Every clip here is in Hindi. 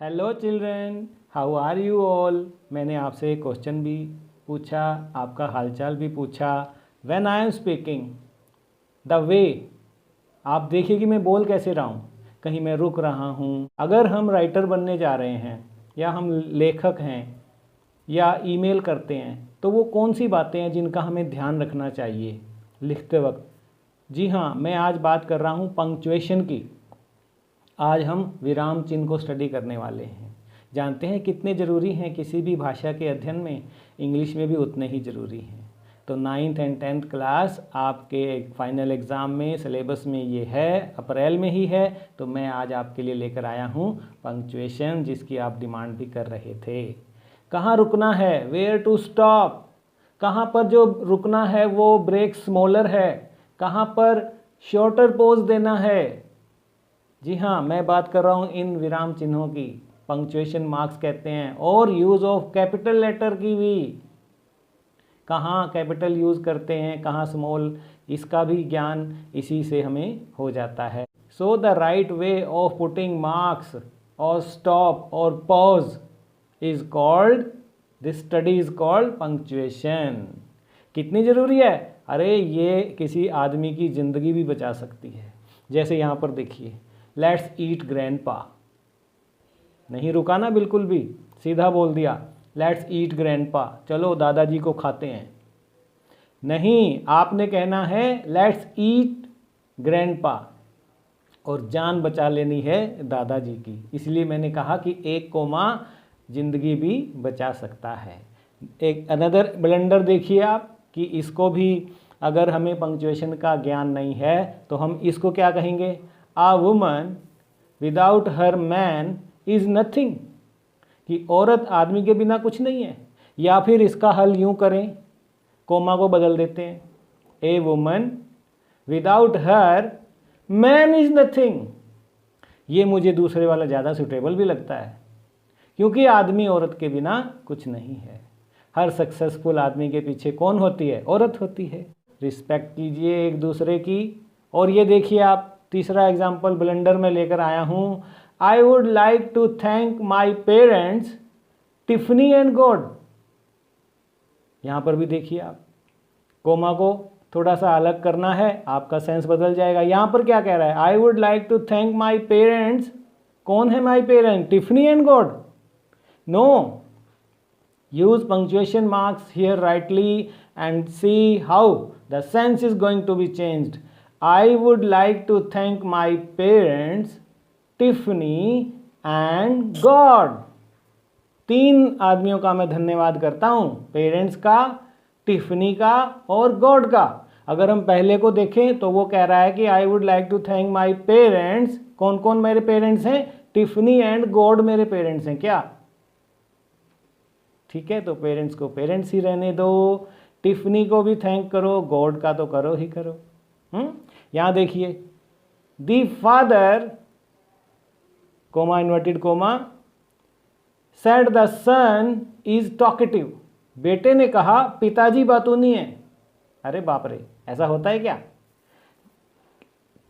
Hello children, how are you all. मैंने आपसे एक क्वेश्चन भी पूछा, आपका हालचाल भी पूछा। When I am speaking the way, आप देखिए कि मैं बोल कैसे रहा हूँ, कहीं मैं रुक रहा हूँ। अगर हम राइटर बनने जा रहे हैं या हम लेखक हैं या ईमेल करते हैं तो वो कौन सी बातें हैं जिनका हमें ध्यान रखना चाहिए लिखते वक्त। जी हाँ, मैं आज बात कर रहा हूँ पंक्चुएशन की। आज हम विराम चिन्ह को स्टडी करने वाले हैं। जानते हैं कितने ज़रूरी हैं किसी भी भाषा के अध्ययन में, इंग्लिश में भी उतने ही ज़रूरी हैं। तो 9th एंड 10th क्लास आपके फाइनल एग्ज़ाम में सिलेबस में ये है, अप्रैल में ही है। तो मैं आज आपके लिए लेकर आया हूँ पंक्चुएशन, जिसकी आप डिमांड भी कर रहे थे। कहाँ रुकना है, वेयर टू स्टॉप, कहाँ पर जो रुकना है वो ब्रेक स्मॉलर है, कहाँ पर शॉर्टर पोज देना है। जी हाँ, मैं बात कर रहा हूँ इन विराम चिन्हों की, पंक्चुएशन मार्क्स कहते हैं। और यूज़ ऑफ कैपिटल लेटर की भी, कहाँ कैपिटल यूज़ करते हैं कहाँ स्मॉल, इसका भी ज्ञान इसी से हमें हो जाता है। So the right way of putting marks और स्टॉप और pause is called, this study is called punctuation. कितनी ज़रूरी है, अरे ये किसी आदमी की ज़िंदगी भी बचा सकती है। जैसे यहाँ पर देखिए, लेट्स ईट ग्रैंडपा, नहीं रुका ना बिल्कुल भी, सीधा बोल दिया लेट्स ईट ग्रैंडपा, चलो दादाजी को खाते हैं। नहीं, आपने कहना है लेट्स ईट ग्रैंडपा, और जान बचा लेनी है दादाजी की। इसलिए मैंने कहा कि एक कोमा जिंदगी भी बचा सकता है। एक अनदर ब्लंडर देखिए आप कि इसको भी अगर हमें पंक्चुएशन का ज्ञान नहीं है तो हम इसको क्या कहेंगे, a woman without her man is nothing, कि औरत आदमी के बिना कुछ नहीं है। या फिर इसका हल यूँ करें, कोमा को बदल देते हैं, a woman without her man is nothing. ये मुझे दूसरे वाला ज़्यादा सूटेबल भी लगता है, क्योंकि आदमी औरत के बिना कुछ नहीं है। हर सक्सेसफुल आदमी के पीछे कौन होती है, औरत होती है। रिस्पेक्ट कीजिए एक दूसरे की। और ये देखिए आप, तीसरा एग्जाम्पल ब्लेंडर में लेकर आया हूँ, I would like to thank my parents Tiffany and God. यहाँ पर भी देखिए आप, कोमा को थोड़ा सा अलग करना है, आपका सेंस बदल जाएगा। यहाँ पर क्या कह रहा है, I would like to thank my parents, कौन है my parent, Tiffany and God. No, use punctuation marks here rightly and see how the sense is going to be changed. I would like to thank my parents, Tiffany and God. 3 आदमियों का मैं धन्यवाद करता हूँ, पेरेंट्स का, टिफनी का और गॉड का। अगर हम पहले को देखें तो वो कह रहा है कि I would like to thank my parents, कौन कौन मेरे पेरेंट्स हैं, टिफनी एंड गॉड मेरे पेरेंट्स हैं। क्या ठीक है, तो पेरेंट्स को पेरेंट्स ही रहने दो, टिफनी को भी थैंक करो, गॉड का तो करो ही करो। यहाँ देखिए, the father comma inverted comma said the son is talkative, बेटे ने कहा पिताजी बातूनी है। अरे बाप रे, ऐसा होता है क्या,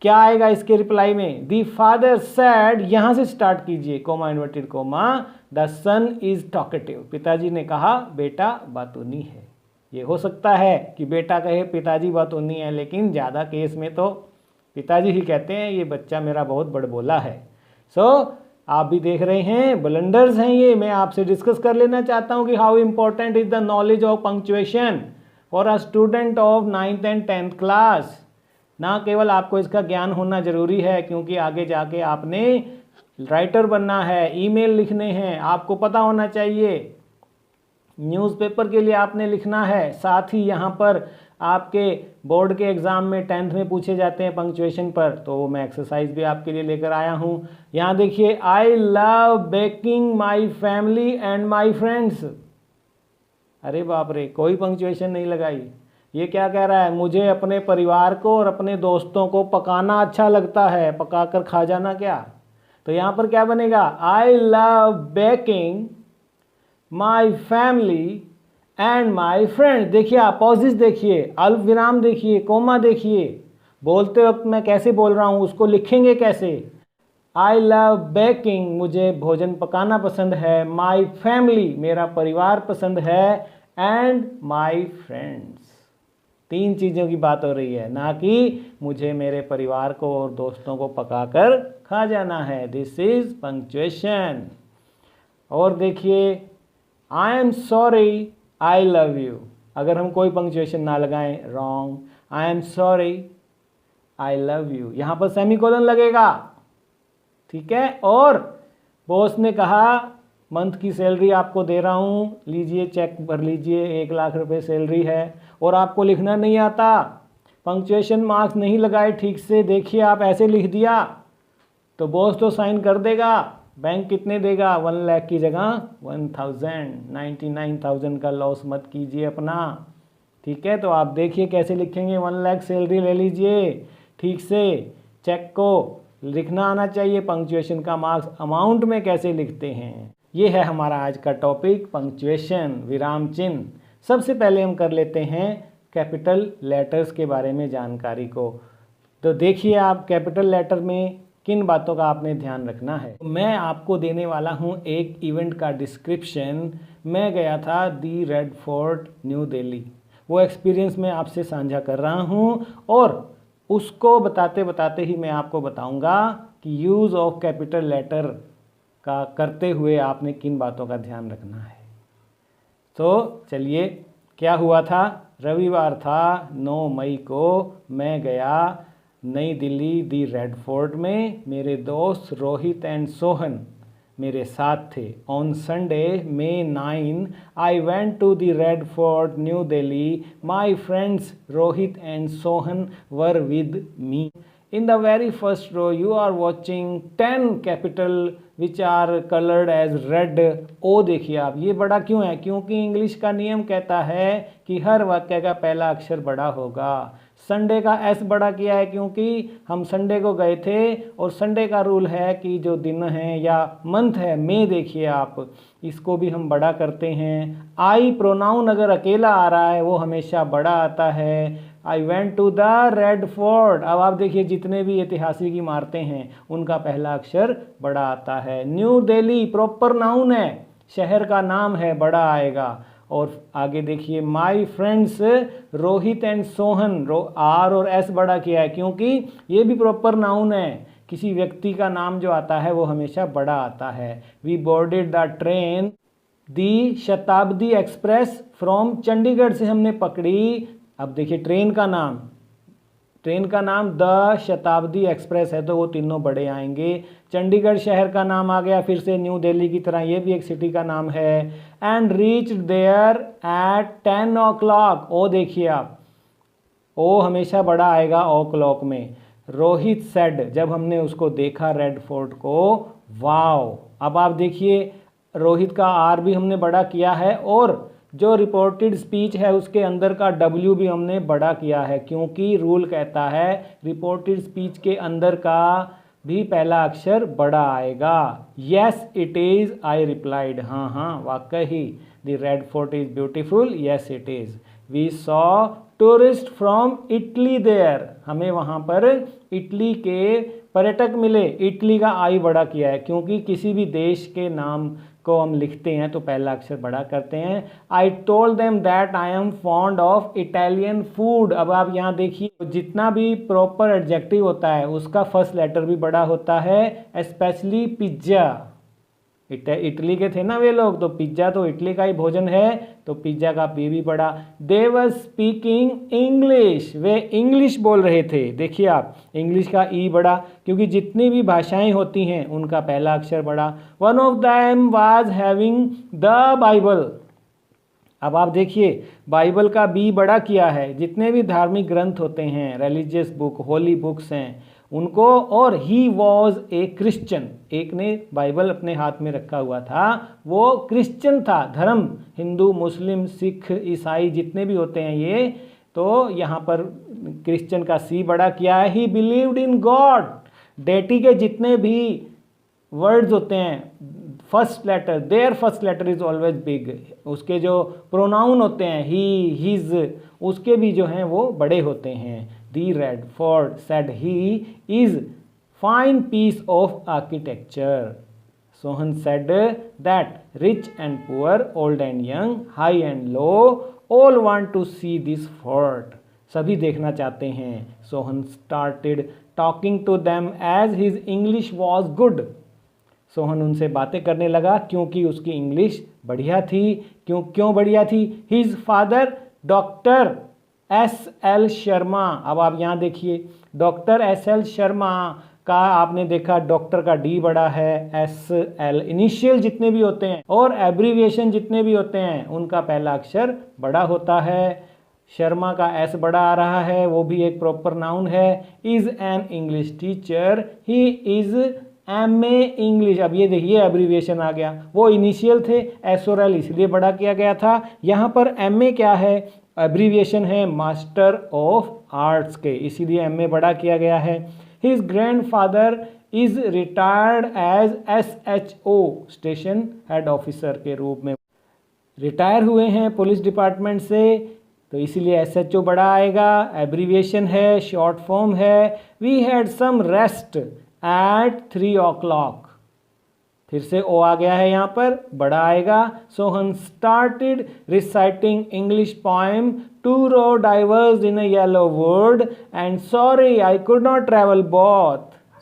क्या आएगा इसके रिप्लाई में, दी फादर सेड, यहां से स्टार्ट कीजिए, comma inverted comma, the son is talkative, पिताजी ने कहा बेटा बातूनी है। ये हो सकता है कि बेटा कहे पिताजी बातूनी है, लेकिन ज़्यादा केस में तो पिताजी ही कहते हैं ये बच्चा मेरा बहुत बड़बोला है। सो आप भी देख रहे हैं ब्लंडर्स हैं ये। मैं आपसे डिस्कस कर लेना चाहता हूँ कि how important is the knowledge of punctuation for a student of 9th and 10th class. ना केवल आपको इसका ज्ञान होना ज़रूरी है, क्योंकि आगे जाके आपने राइटर बनना है, ईमेल लिखने हैं, आपको पता होना चाहिए, न्यूज़पेपर के लिए आपने लिखना है। साथ ही यहाँ पर आपके बोर्ड के एग्ज़ाम में 10th में पूछे जाते हैं पंक्चुएशन पर, तो मैं एक्सरसाइज भी आपके लिए लेकर आया हूँ। यहाँ देखिए, I love baking my family and my friends. अरे बाप रे, कोई पंक्चुएशन नहीं लगाई। ये क्या कह रहा है, मुझे अपने परिवार को और अपने दोस्तों को पकाना अच्छा लगता है, पका कर खा जाना क्या। तो यहाँ पर क्या बनेगा, I love baking my family and my friends. देखिए आप पॉजेस देखिए, अल्प विराम देखिए, कोमा देखिए, बोलते वक्त मैं कैसे बोल रहा हूँ उसको लिखेंगे कैसे। आई लव बेकिंग, मुझे भोजन पकाना पसंद है। माई फैमिली, मेरा परिवार पसंद है। एंड माई फ्रेंड्स, 3 चीज़ों की बात हो रही है, ना कि मुझे मेरे परिवार को और दोस्तों को पकाकर खा जाना है। This is punctuation. और देखिए, I am sorry, I love you, अगर हम कोई पंक्चुएशन ना लगाएं, wrong. I am sorry, I love you, यहाँ पर सेमीकोलन लगेगा, ठीक है। और बॉस ने कहा मंथ की सैलरी आपको दे रहा हूँ, लीजिए चेक भर लीजिए, 1 लाख रुपए सैलरी है, और आपको लिखना नहीं आता, पंक्चुएशन मार्क्स नहीं लगाए ठीक से, देखिए आप ऐसे लिख दिया, तो बॉस तो साइन कर देगा। बैंक कितने देगा? 1 लाख की जगह 1000, 99,000 का लॉस मत कीजिए अपना, ठीक है। तो आप देखिए कैसे लिखेंगे, 1 लाख सैलरी ले लीजिए, ठीक से चेक को लिखना आना चाहिए, पंक्चुएशन का मार्क्स अमाउंट में कैसे लिखते हैं। ये है हमारा आज का टॉपिक, पंक्चुएशन, विराम चिन्ह। सबसे पहले हम कर लेते हैं कैपिटल लेटर्स के बारे में जानकारी को। तो देखिए आप कैपिटल लेटर में किन बातों का आपने ध्यान रखना है। मैं आपको देने वाला हूँ एक इवेंट का डिस्क्रिप्शन। मैं गया था दी रेड फोर्ट न्यू दिल्ली, वो एक्सपीरियंस मैं आपसे साझा कर रहा हूँ, और उसको बताते बताते ही मैं आपको बताऊँगा कि यूज़ ऑफ कैपिटल लेटर का करते हुए आपने किन बातों का ध्यान रखना है। तो चलिए, क्या हुआ था, रविवार था 9 मई को मैं गया नई दिल्ली दी रेड फोर्ट में। मेरे दोस्त रोहित एंड सोहन मेरे साथ थे। On Sunday May 9 I went to the Red Fort New Delhi. My friends Rohit and Sohan were with me. In the very first row you are watching 10 capital which are colored as red. ओ देखिए आप, ये बड़ा क्यों है? क्योंकि इंग्लिश का नियम कहता है कि हर वाक्य का पहला अक्षर बड़ा होगा। संडे का एस बड़ा किया है क्योंकि हम संडे को गए थे, और संडे का रूल है कि जो दिन है या मंथ है, मई देखिए आप, इसको भी हम बड़ा करते हैं। आई प्रोनाउन अगर अकेला आ रहा है वो हमेशा बड़ा आता है। I went to the Red Fort, अब आप देखिए जितने भी ऐतिहासिक इमारतें हैं उनका पहला अक्षर बड़ा आता है। न्यू दिल्ली प्रॉपर नाउन है, शहर का नाम है, बड़ा आएगा। और आगे देखिए, my friends Rohit and Sohan, R और एस बड़ा किया है क्योंकि ये भी प्रॉपर नाउन है, किसी व्यक्ति का नाम जो आता है वो हमेशा बड़ा आता है। वी बोर्डेड द ट्रेन दी शताब्दी एक्सप्रेस फ्रॉम चंडीगढ़ से हमने पकड़ी। अब देखिए ट्रेन का नाम द शताब्दी एक्सप्रेस है, तो वो तीनों बड़े आएंगे। चंडीगढ़ शहर का नाम आ गया, फिर से न्यू दिल्ली की तरह ये भी एक सिटी का नाम है। And reached there at 10 o'clock, O देखिए आप, ओ हमेशा बड़ा आएगा ओ क्लॉक में। रोहित सेड, जब हमने उसको देखा रेड फोर्ट को, वाओ। अब आप देखिए रोहित का आर भी हमने बड़ा किया है, और जो रिपोर्टेड स्पीच है उसके अंदर का डब्ल्यू भी हमने बड़ा किया है, क्योंकि रूल कहता है रिपोर्टेड स्पीच के अंदर का भी पहला अक्षर बड़ा आएगा। Yes it is, I replied, हाँ हाँ वाकई the Red Fort is beautiful, yes it is. We saw tourist from Italy there, हमें वहाँ पर इटली के पर्यटक मिले। इटली का आई बड़ा किया है क्योंकि किसी भी देश के नाम को हम लिखते हैं तो पहला अक्षर बड़ा करते हैं। I told them that I am fond of Italian food. अब आप यहाँ देखिए, जितना भी प्रॉपर एडजेक्टिव होता है उसका फर्स्ट लेटर भी बड़ा होता है, स्पेशली पिज्ज़ा। इटली के थे ना वे लोग, तो पिज्ज़ा तो इटली का ही भोजन है, तो पिज्ज़ा का पी भी बड़ा। दे वर स्पीकिंग इंग्लिश, वे इंग्लिश बोल रहे थे। देखिए आप, इंग्लिश का ई बड़ा, क्योंकि जितनी भी भाषाएं होती हैं उनका पहला अक्षर बड़ा। One of them was having the Bible. अब आप देखिए, बाइबल का बी बड़ा किया है। जितने भी धार्मिक ग्रंथ होते हैं, रिलीजियस बुक, होली बुक्स हैं उनको, और ही वॉज ए क्रिश्चियन, एक ने बाइबल अपने हाथ में रखा हुआ था, वो क्रिश्चियन था। धर्म हिंदू, मुस्लिम, सिख, ईसाई जितने भी होते हैं ये, तो यहाँ पर क्रिश्चियन का सी बड़ा किया है। He believed in God, deity के जितने भी वर्ड्स होते हैं, first letter, their first letter is always big. उसके जो प्रोनाउन होते हैं, ही, हिज, उसके भी जो हैं वो बड़े होते हैं। The Red Fort said he is fine piece of architecture. Sohan said that rich and poor, old and young, high and low, all want to see this fort. सभी देखना चाहते हैं. Sohan started talking to them as his English was good. Sohan उनसे बातें करने लगा क्योंकि उसकी इंग्लिश बढ़िया थी. क्यों बढ़िया थी? His father doctor S.L. Sharma. अब आप यहाँ देखिए, डॉक्टर S.L. शर्मा का आपने देखा डॉक्टर का डी बड़ा है, S.L. इनिशियल जितने भी होते हैं और एब्रीविएशन जितने भी होते हैं उनका पहला अक्षर बड़ा होता है. शर्मा का S बड़ा आ रहा है, वो भी एक प्रॉपर नाउन है. Is an English teacher, he is MA English. अब ये देखिए एब्रीविएशन आ गया, वो इनिशियल थे, S और L इसलिए बड़ा किया गया था. यहाँ पर MA क्या है? एब्रीविएशन है मास्टर ऑफ आर्ट्स के, इसीलिए MA बड़ा किया गया है. His grandfather is retired as SHO station head officer के रूप में रिटायर हुए हैं पुलिस डिपार्टमेंट से, तो इसीलिए SHO बड़ा आएगा. एब्रीविएशन है, शॉर्ट फॉर्म है. We had some rest at 3 o'clock. फिर से ओ आ गया है यहाँ पर, बड़ा आएगा. Sohan started reciting English poem two रो diverged in a yellow wood and sorry I could not travel both.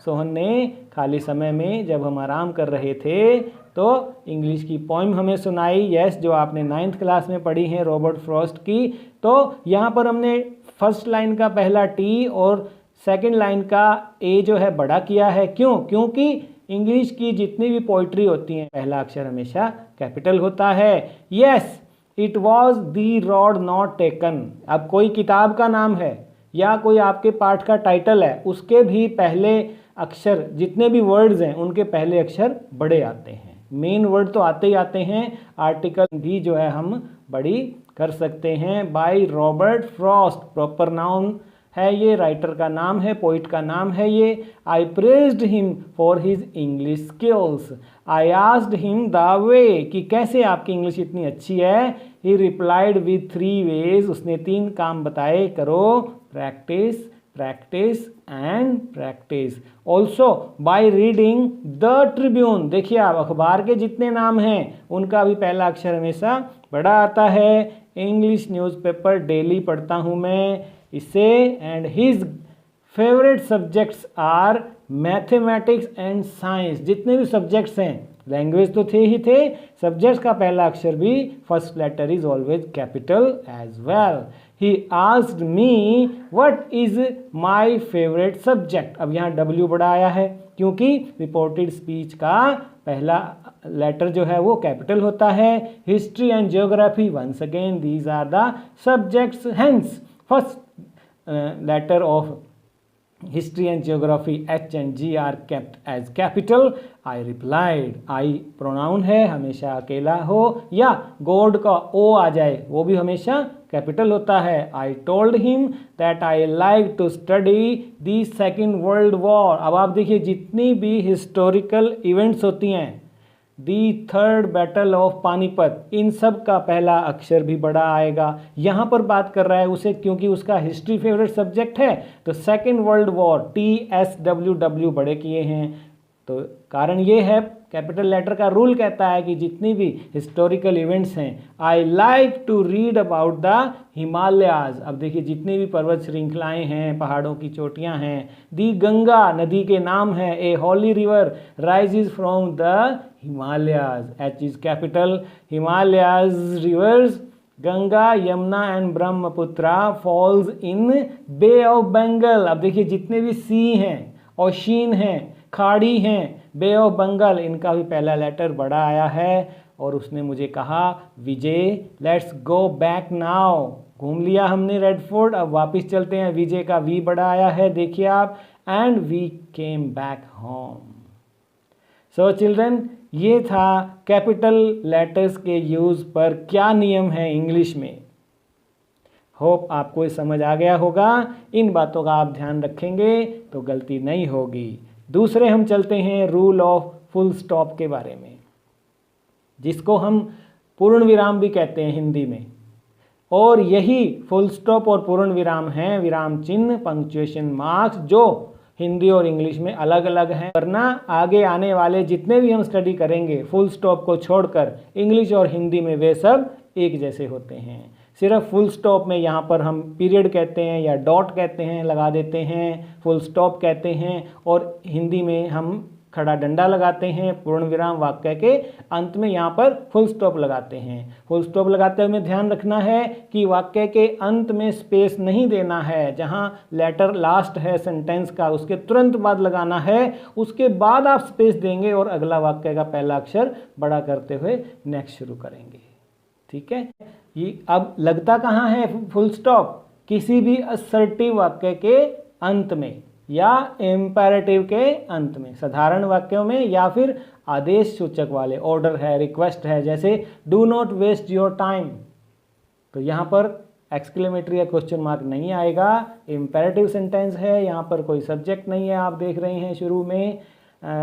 सोहन ने खाली समय में जब हम आराम कर रहे थे तो इंग्लिश की पोएम हमें सुनाई. यस, जो आपने 9th क्लास में पढ़ी है रॉबर्ट फ्रॉस्ट की. तो यहाँ पर हमने फर्स्ट लाइन का पहला टी और सेकंड लाइन का ए जो है बड़ा किया है. क्योंकि इंग्लिश की जितनी भी पोइट्री होती हैं पहला अक्षर हमेशा कैपिटल होता है. Yes, it was the rod not taken. अब कोई किताब का नाम है या कोई आपके पाठ का टाइटल है, उसके भी पहले अक्षर जितने भी वर्ड्स हैं उनके पहले अक्षर बड़े आते हैं. मेन वर्ड तो आते ही आते हैं, आर्टिकल भी जो है हम बड़ी कर सकते हैं. By Robert Frost, proper noun है ये, राइटर का नाम है, पोइट का नाम है ये. I praised him for his English skills. I asked him the way, कि कैसे आपकी इंग्लिश इतनी अच्छी है. He replied with 3 ways. उसने 3 काम बताए, करो, practice, practice and practice. Also by reading the Tribune. देखिए आप, अखबार के जितने नाम हैं उनका भी पहला अक्षर हमेशा बड़ा आता है. इंग्लिश न्यूज़पेपर डेली पढ़ता हूँ मैं इसे. And his favourite subjects are mathematics and science. जितने भी सब्जेक्ट्स हैं, लैंग्वेज तो थे ही थे, सब्जेक्ट्स का पहला अक्षर भी first letter is always capital as well. He asked me what is my favourite subject. अब यहाँ W बड़ा आया है क्योंकि रिपोर्टेड स्पीच का पहला लेटर जो है वो कैपिटल होता है. History and geography, once again these are the subjects. Hence first letter of history and geography H and G are kept as capital. I replied. I pronoun है, हमेशा अकेला हो या गॉड का O आ जाए वो भी हमेशा कैपिटल होता है. I told him that I like to study the Second World War. अब आप देखिए जितनी भी हिस्टोरिकल इवेंट्स होती हैं, the third battle of Panipat, इन सब का पहला अक्षर भी बड़ा आएगा. यहाँ पर बात कर रहा है उसे क्योंकि उसका हिस्ट्री फेवरेट सब्जेक्ट है, तो सेकेंड वर्ल्ड वॉर TSWW बड़े किए हैं. तो कारण ये है, कैपिटल लेटर का रूल कहता है कि जितनी भी हिस्टोरिकल इवेंट्स हैं, I like to read about the Himalayas. अब देखिए जितनी भी पर्वत श्रृंखलाएं हैं, पहाड़ों की चोटियां हैं. दी गंगा, नदी के नाम है. A holy river rises from the Himalayas. H is capital. Himalayas rivers Ganga, Yamuna and Brahmaputra falls in Bay of Bengal. अब देखिए जितने भी सी हैं, ओशियन हैं, खाड़ी हैं, बे ऑफ बंगाल, इनका भी पहला लेटर बड़ा आया है. और उसने मुझे कहा, विजय लेट्स गो बैक नाउ. घूम लिया हमने रेड फोर्ट, अब वापस चलते हैं. विजय का वी बड़ा आया है, देखिए आप. And we came back home. So children, ये था कैपिटल लेटर्स के यूज़ पर क्या नियम है इंग्लिश में. होप आपको समझ आ गया होगा. इन बातों का आप ध्यान रखेंगे तो गलती नहीं होगी. दूसरे हम चलते हैं रूल ऑफ फुल स्टॉप के बारे में, जिसको हम पूर्ण विराम भी कहते हैं हिंदी में. और यही फुल स्टॉप और पूर्ण विराम हैं विराम चिन्ह, पंक्चुएशन मार्क्स, जो हिंदी और इंग्लिश में अलग अलग हैं, वरना आगे आने वाले जितने भी हम स्टडी करेंगे फुल स्टॉप को छोड़कर इंग्लिश और हिंदी में वे सब एक जैसे होते हैं। सिर्फ फुल स्टॉप में यहाँ पर हम पीरियड कहते हैं या डॉट कहते हैं, लगा देते हैं, फुल स्टॉप कहते हैं, और हिंदी में हम खड़ा डंडा लगाते हैं, पूर्ण विराम वाक्य के अंत में यहाँ पर फुल स्टॉप लगाते हैं। फुल स्टॉप लगाते हुए ध्यान रखना है कि वाक्य के अंत में स्पेस नहीं देना है, जहाँ लेटर लास्ट है सेंटेंस का उसके तुरंत बाद लगाना है, उसके बाद आप स्पेस देंगे और अगला वाक्य का पहला अक्षर बड़ा करते हुए नेक्स्ट शुरू करेंगे। ठीक है, ये अब लगता कहाँ है फुल स्टॉप? किसी भी असर्टिव वाक्य के अंत में या इम्पेरेटिव के अंत में, साधारण वाक्यों में या फिर आदेश सूचक वाले, ऑर्डर है, रिक्वेस्ट है, जैसे do not waste your time, तो यहाँ पर एक्सक्लेमेटरी या क्वेश्चन मार्क नहीं आएगा, इम्पेरेटिव सेंटेंस है, यहाँ पर कोई सब्जेक्ट नहीं है, आप देख रहे हैं शुरू में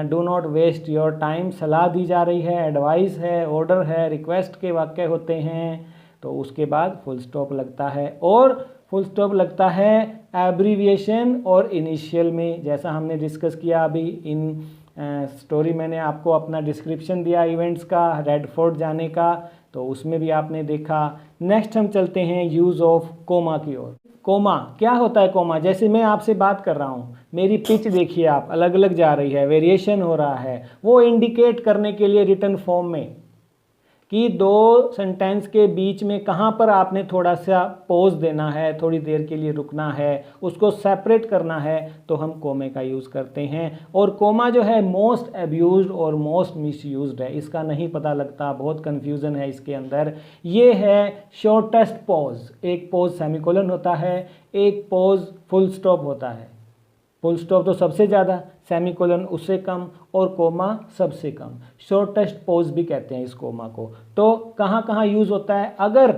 do not waste your time सलाह दी जा रही है, एडवाइस है, ऑर्डर है, रिक्वेस्ट के वाक्य होते हैं, तो उसके बाद फुल स्टॉप लगता है। और फुल स्टॉप लगता है एब्रीविएशन और इनिशियल में, जैसा हमने डिस्कस किया अभी इन स्टोरी, मैंने आपको अपना डिस्क्रिप्शन दिया इवेंट्स का, रेड फोर्ट जाने का, तो उसमें भी आपने देखा। नेक्स्ट हम चलते हैं यूज़ ऑफ कोमा की ओर। कोमा क्या होता है? कोमा, जैसे मैं आपसे बात कर रहा हूँ, मेरी पिच देखिए आप अलग अलग जा रही है, वेरिएशन हो रहा है, वो इंडिकेट करने के लिए रिटन फॉर्म में कि दो सेंटेंस के बीच में कहाँ पर आपने थोड़ा सा पॉज देना है, थोड़ी देर के लिए रुकना है, उसको सेपरेट करना है, तो हम कोमे का यूज़ करते हैं। और कोमा जो है मोस्ट अब्यूज्ड और मोस्ट मिसयूज्ड है, इसका नहीं पता लगता, बहुत कन्फ्यूज़न है इसके अंदर। ये है शॉर्टेस्ट पॉज, एक पॉज सेमीकोलन होता है, एक पॉज फुल स्टॉप होता है। फुल स्टॉप तो सबसे ज़्यादा, सेमीकोलन उससे कम और कोमा सबसे कम। शॉर्टेस्ट पॉज भी कहते हैं इस कोमा को। तो कहाँ कहाँ यूज़ होता है? अगर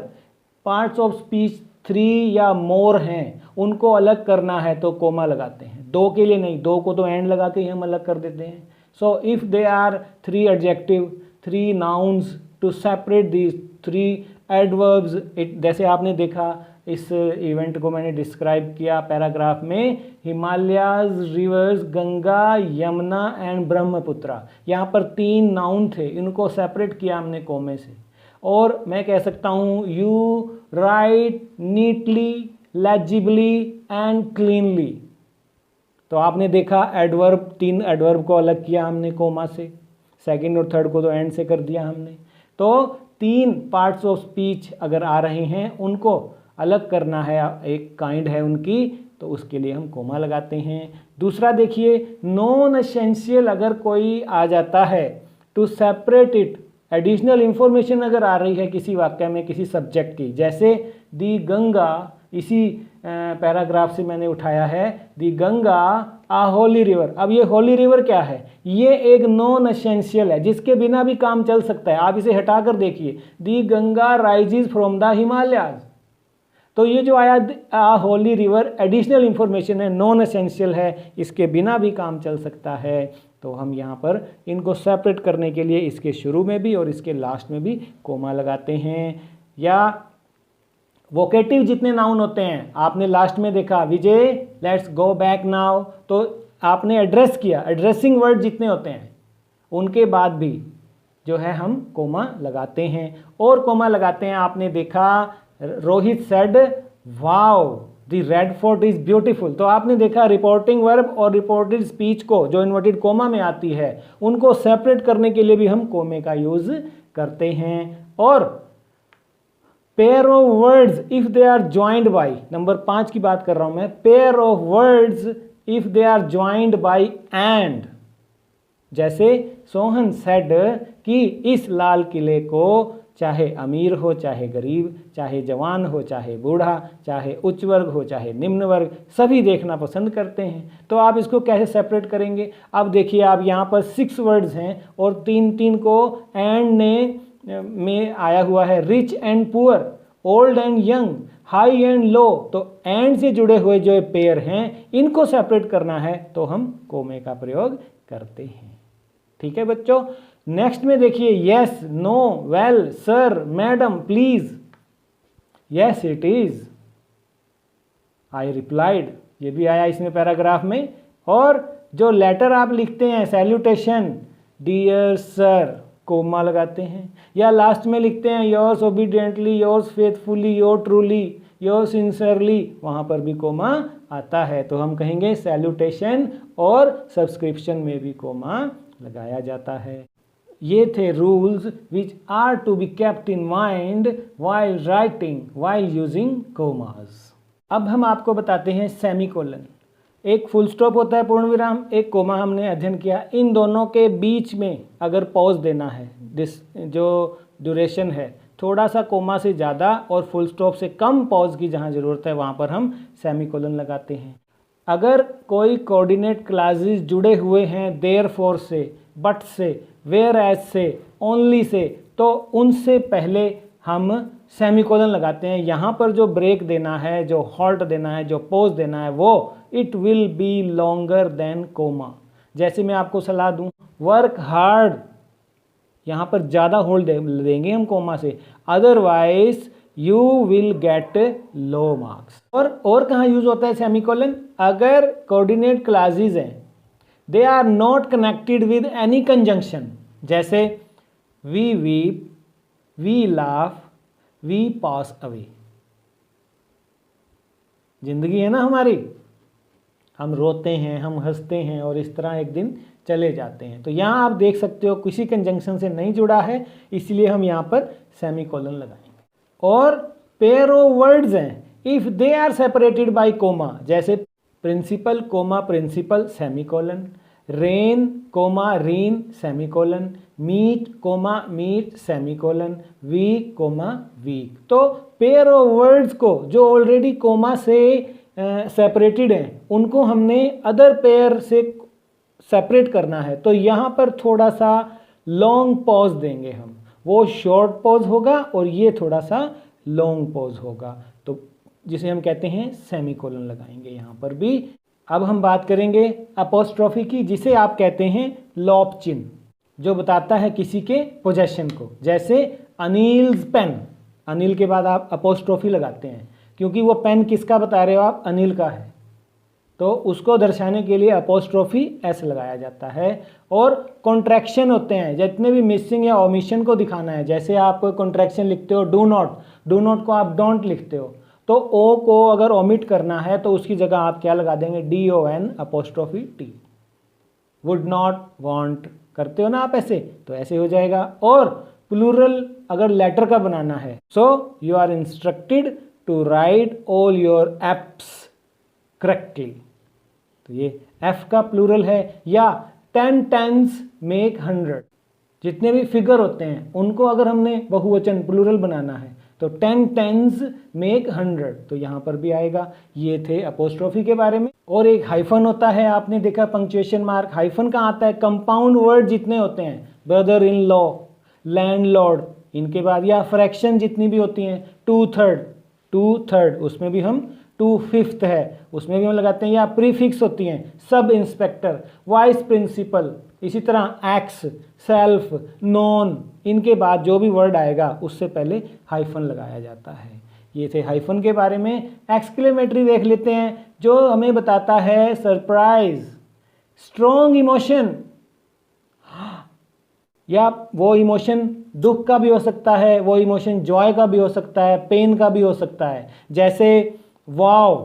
पार्ट्स ऑफ स्पीच 3 या मोर हैं, उनको अलग करना है तो कोमा लगाते हैं, 2 के लिए नहीं, 2 को तो एंड लगा के ही हम अलग कर देते हैं। So if they are 3 adjective, 3 nouns, to separate these 3 adverbs, जैसे आपने देखा इस इवेंट को मैंने डिस्क्राइब किया पैराग्राफ में, हिमालयाज रिवर्स गंगा, यमुना एंड ब्रह्मपुत्रा, यहाँ पर 3 नाउन थे, इनको सेपरेट किया हमने कोमे से। और मैं कह सकता हूँ you write neatly, legibly and cleanly, तो आपने देखा एडवर्ब, 3 एडवर्ब को अलग किया हमने कोमा से, सेकंड और थर्ड को तो एंड से कर दिया हमने। तो 3 पार्ट्स ऑफ स्पीच अगर आ रहे हैं उनको अलग करना है, एक काइंड है उनकी, तो उसके लिए हम कोमा लगाते हैं। दूसरा देखिए, नॉन एसेंशियल अगर कोई आ जाता है, to separate it, additional information अगर आ रही है किसी वाक्य में किसी सब्जेक्ट की, जैसे दी गंगा, इसी पैराग्राफ से मैंने उठाया है, दी गंगा आ होली रिवर। अब ये होली रिवर क्या है? ये एक नॉन एसेंशियल है जिसके बिना भी काम चल सकता है, आप इसे हटाकर देखिए, the Ganga rises from the Himalayas, तो ये जो आया होली रिवर एडिशनल इंफॉर्मेशन है, नॉन एसेंशियल है, इसके बिना भी काम चल सकता है। तो हम यहाँ पर इनको सेपरेट करने के लिए इसके शुरू में भी और इसके लास्ट में भी कोमा लगाते हैं। या वोकेटिव जितने नाउन होते हैं, आपने लास्ट में देखा विजय लेट्स गो बैक नाउ, तो आपने एड्रेस किया, एड्रेसिंग वर्ड जितने होते हैं उनके बाद भी जो है हम कोमा लगाते हैं। और कोमा लगाते हैं, आपने देखा Rohit said wow the Red fort is beautiful, तो आपने देखा रिपोर्टिंग वर्ब और रिपोर्टेड स्पीच को जो इन्वर्टेड कोमा में आती है उनको सेपरेट करने के लिए भी हम कोमे का यूज करते हैं। और pair of words if they are joined by, number 5 की बात कर रहा हूं मैं, pair of words if they are joined by and, जैसे सोहन सेड कि इस लाल किले को चाहे अमीर हो चाहे गरीब, चाहे जवान हो चाहे बूढ़ा, चाहे उच्च वर्ग हो चाहे निम्न वर्ग, सभी देखना पसंद करते हैं। तो आप इसको कैसे सेपरेट करेंगे? अब देखिए, आप यहाँ पर 6 वर्ड्स हैं और 3 को एंड ने में आया हुआ है, rich and poor, old and young, high and low, तो एंड से जुड़े हुए जो पेयर हैं इनको सेपरेट करना है तो हम कोमे का प्रयोग करते हैं। ठीक है बच्चों। नेक्स्ट में देखिए, yes, no, well, sir, madam, please, yes it is, I replied, ये भी आया इसमें पैराग्राफ में, और जो लेटर आप लिखते हैं सैल्यूटेशन, डियर सर, कोमा लगाते हैं, या लास्ट में लिखते हैं yours obediently, yours faithfully, your truly, your sincerely, वहाँ पर भी कोमा आता है। तो हम कहेंगे सैल्यूटेशन और सब्सक्रिप्शन में भी कोमा लगाया जाता है। ये थे rules which are to be kept in mind while writing while using commas. अब हम आपको बताते हैं सेमीकोलन। एक फुल स्टॉप होता है पूर्ण विराम, एक कोमा हमने अध्ययन किया। इन दोनों के बीच में अगर पॉज देना है, जो ड्यूरेशन है थोड़ा सा कोमा से ज़्यादा और फुल स्टॉप से कम पॉज की जहाँ ज़रूरत है वहाँ पर हम सेमीकोलन लगाते हैं। अगर कोई कोऑर्डिनेट क्लासेस जुड़े हुए हैं देयरफॉर से, बट से, वेयर एज से, ओनली से, तो उनसे पहले हम सेमीकोलन लगाते हैं। यहाँ पर जो ब्रेक देना है, जो हॉल्ट देना है, जो पॉज देना है, वो it will be longer than comma. जैसे मैं आपको सलाह दूं, वर्क हार्ड, यहाँ पर ज़्यादा होल्ड देंगे हम कोमा से, otherwise you will get low marks. और कहाँ यूज होता है सेमीकोलन? अगर कोऑर्डिनेट क्लासेस हैं, they are not connected with any conjunction, जैसे we weep, we laugh, we pass away. जिंदगी है ना हमारी, हम रोते हैं, हम हंसते हैं और इस तरह एक दिन चले जाते हैं। तो यहाँ आप देख सकते हो किसी कंजंक्शन से नहीं जुड़ा है, इसलिए हम यहाँ पर सेमीकोलन लगाएंगे। और पेयर ऑफ वर्ड्स हैं, if they are separated by comma, जैसे principal comma principal semicolon, rain comma reign semicolon, meet comma meat semicolon, week comma weak. तो पेयर ऑफ वर्ड्स को जो ऑलरेडी कोमा से सेपरेटेड हैं उनको हमने अदर पेयर से सेपरेट करना है, तो यहाँ पर थोड़ा सा लॉन्ग पॉज देंगे हम। वो शॉर्ट पॉज होगा और ये थोड़ा सा लॉन्ग पॉज होगा, तो जिसे हम कहते हैं सेमीकोलन लगाएंगे यहाँ पर भी। अब हम बात करेंगे अपोस्ट्रोफी की, जिसे आप कहते हैं लॉप चिन्ह, जो बताता है किसी के पोजेशन को। जैसे अनिल्स पेन, अनिल के बाद आप अपोस्ट्रोफी लगाते हैं क्योंकि वो पेन किसका बता रहे हो आप? अनिल का है, तो उसको दर्शाने के लिए अपोस्ट्रोफी एस लगाया जाता है। और कॉन्ट्रैक्शन होते हैं, जितने भी मिसिंग या ओमिशन को दिखाना है, जैसे आप कॉन्ट्रैक्शन लिखते हो डू नॉट, डू नॉट को आप डोंट लिखते हो, तो ओ को अगर ओमिट करना है तो उसकी जगह आप क्या लगा देंगे? DON apostrophe T। Would not, want करते हो ना आप ऐसे, तो ऐसे हो जाएगा। और प्लूरल अगर लेटर का बनाना है, so you are instructed to write all your apps correctly, तो ये F का प्लूरल है। या 10 टेंस मेक 100, जितने भी फिगर होते हैं उनको अगर हमने बहुवचन प्लूरल बनाना है तो 10 टेंस मेक 100, तो यहाँ पर भी आएगा। ये थे अपोस्ट्रोफी के बारे में। और एक हाइफन होता है, आपने देखा पंक्चुएशन मार्क, हाइफन कहाँ आता है? कंपाउंड वर्ड जितने होते हैं, ब्रदर इन लॉ, लैंडलॉर्ड, इनके बाद, या फ्रैक्शन जितनी भी होती हैं, 2/3, उसमें भी हम 2/5 है, उसमें भी हम लगाते हैं। या प्रीफिक्स होती हैं, सब इंस्पेक्टर, वाइस प्रिंसिपल, इसी तरह एक्स, सेल्फ, नॉन, इनके बाद जो भी वर्ड आएगा उससे पहले हाइफन लगाया जाता है। ये थे हाइफन के बारे में। एक्सक्लेमेटरी देख लेते हैं, जो हमें बताता है सरप्राइज, स्ट्रॉन्ग इमोशन, या वो इमोशन दुख का भी हो सकता है, वो इमोशन जॉय का भी हो सकता है, पेन का भी हो सकता है। जैसे वाओ,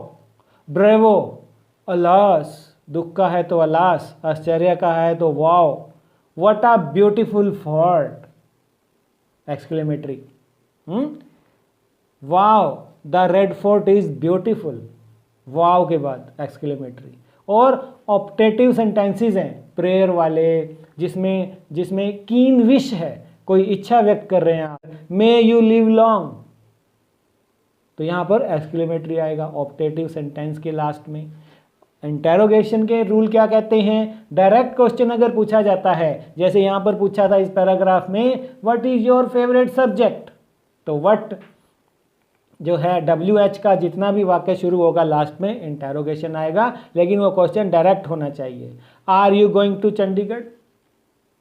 ब्रेवो, अलास, दुख का है तो अलास, आश्चर्य का है तो wow, what a beautiful fort, exclamatory. Wow, the Red fort is beautiful, wow के बाद एक्सक्लेमेटरी। और ऑप्टेटिव सेंटेंसेस हैं प्रेयर वाले, जिसमें कीन विश है, कोई इच्छा व्यक्त कर रहे हैं आप, मे यू लिव लॉन्ग, तो यहाँ पर एक्सक्लेमेटरी आएगा ऑप्टेटिव सेंटेंस के लास्ट में। इंटेरोगेशन के रूल क्या कहते हैं? डायरेक्ट क्वेश्चन अगर पूछा जाता है, जैसे यहाँ पर पूछा था इस पैराग्राफ में, what is your favourite subject, तो व्हाट जो है WH का जितना भी वाक्य शुरू होगा लास्ट में इंटेरोगेशन आएगा, लेकिन वो क्वेश्चन डायरेक्ट होना चाहिए। Are you going to Chandigarh,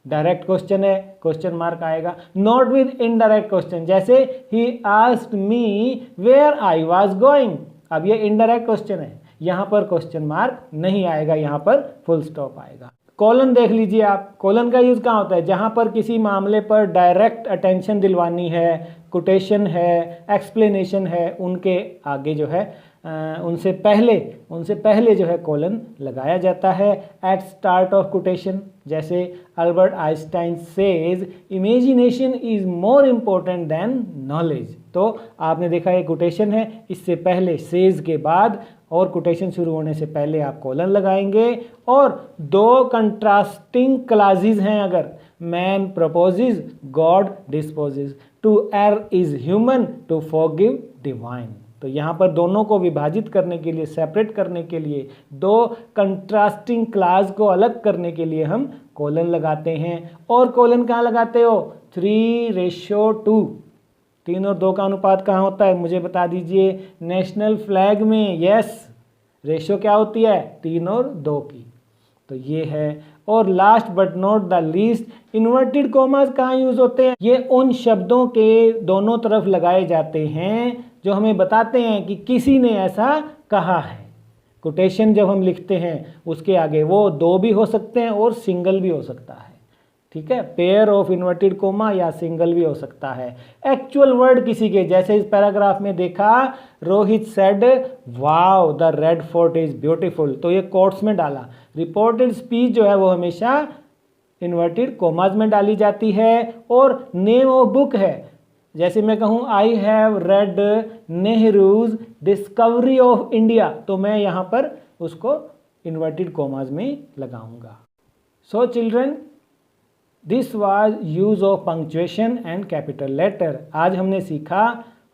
direct question है, क्वेश्चन मार्क आएगा। नॉट विद इनडायरेक्ट क्वेश्चन, जैसे he asked me where I was going, अब ये इनडायरेक्ट क्वेश्चन है, यहाँ पर क्वेश्चन मार्क नहीं आएगा, यहाँ पर फुल स्टॉप आएगा। कॉलन देख लीजिए आप, कॉलन का यूज़ कहाँ होता है, जहाँ पर किसी मामले पर डायरेक्ट अटेंशन दिलवानी है, कोटेशन है, एक्सप्लेनेशन है, उनके आगे जो है उनसे पहले जो है कॉलन लगाया जाता है एट स्टार्ट ऑफ कोटेशन। जैसे Albert Einstein says imagination is more important then knowledge. तो आपने देखा ये कोटेशन है, इससे पहले सेज के बाद और कोटेशन शुरू होने से पहले आप कॉलन लगाएंगे। और दो कंट्रास्टिंग क्लासेस हैं, अगर man proposes God disposes, to err is human to forgive divine. तो यहाँ पर दोनों को विभाजित करने के लिए, सेपरेट करने के लिए, दो कंट्रास्टिंग क्लास को अलग करने के लिए हम कॉलन लगाते हैं। और कॉलन कहाँ लगाते हो, 3:2, 3 और 2 का अनुपात कहाँ होता है मुझे बता दीजिए। नेशनल फ्लैग में यस, रेशो क्या होती है 3 और 2 की। तो ये है। और last but not the least, inverted commas कहाँ यूज होते हैं, ये उन शब्दों के दोनों तरफ लगाए जाते हैं जो हमें बताते हैं कि किसी ने ऐसा कहा है। कोटेशन जब हम लिखते हैं उसके आगे वो 2 भी हो सकते हैं और सिंगल भी हो सकता है, ठीक है, पेयर ऑफ इन्वर्टेड कोमा या सिंगल भी हो सकता है। एक्चुअल वर्ड किसी के, जैसे इस पैराग्राफ में देखा, Rohit said wow the Red fort is beautiful, तो ये कोट्स में डाला। रिपोर्टेड स्पीच जो है वो हमेशा इन्वर्टेड कोमाज में डाली जाती है। और नेम ऑफ बुक है, जैसे मैं कहूँ I have read Nehru's Discovery of India, तो मैं यहाँ पर उसको इन्वर्टेड कोमाज में लगाऊंगा। So children, this was use of punctuation and capital letter. आज हमने सीखा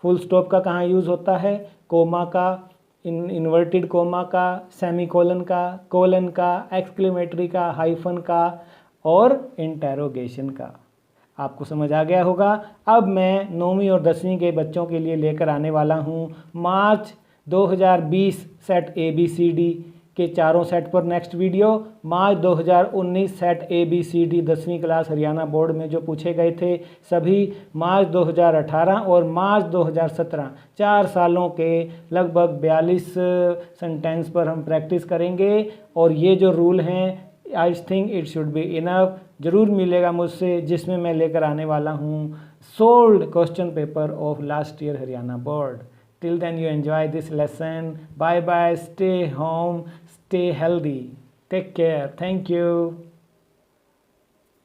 फुल स्टॉप का कहाँ यूज़ होता है, कोमा का, इन्वर्टेड कोमा का, सेमीकोलन का, कोलन का, एक्सक्लेमेटरी का, हाइफन का और इंटेरोगेशन का। आपको समझ आ गया होगा। अब मैं 9वीं और 10वीं के बच्चों के लिए लेकर आने वाला हूँ मार्च 2020 सेट ABCD के चारों सेट पर नेक्स्ट वीडियो। मार्च 2019 सेट ABCD 10वीं क्लास हरियाणा बोर्ड में जो पूछे गए थे सभी, मार्च 2018 और मार्च 2017, 4 सालों के लगभग 42 सेंटेंस पर हम प्रैक्टिस करेंगे। और ये जो रूल हैं, I think it should be enough, जरूर मिलेगा मुझसे, जिसमें मैं लेकर आने वाला हूँ sold question paper of last year Haryana board. Till then you enjoy this lesson. Bye bye. Stay home. Stay healthy. Take care. Thank you.